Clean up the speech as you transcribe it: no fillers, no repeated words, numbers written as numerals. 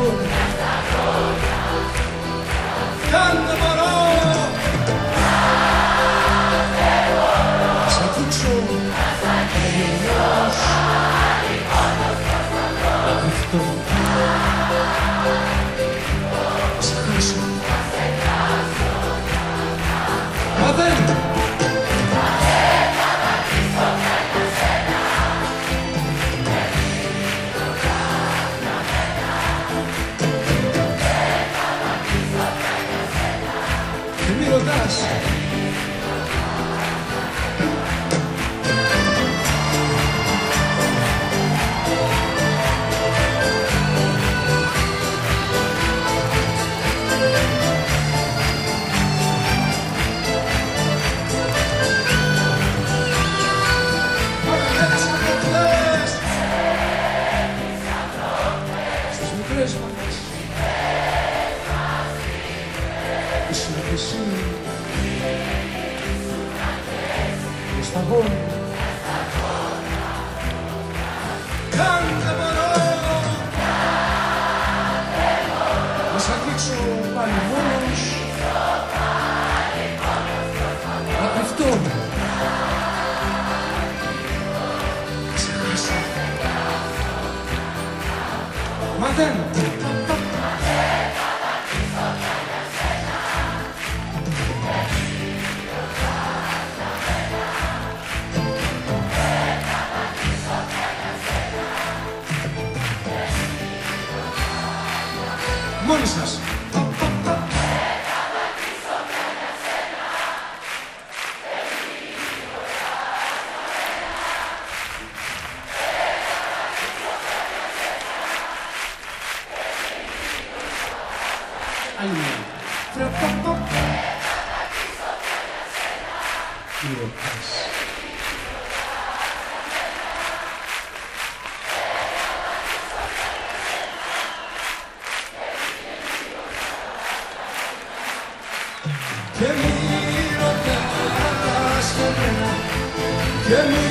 γόνια, κάντε μωρό. Σ' αγγίξω αλλιώς, να κρυφτώ, σε χάσω, μα δεν και μη ρωτάς. Στις μικρές μας ήσουν κι εσύ και στα γόνια. Κάντε μωρό, να σ' αγγίξω πάλι μόνος, να κρυφτώ, σε χάσω, μα δεν μόνοι σας. Άλλη μία. Μη ρωτάς. Και μη ρωτάς εμένα, και μη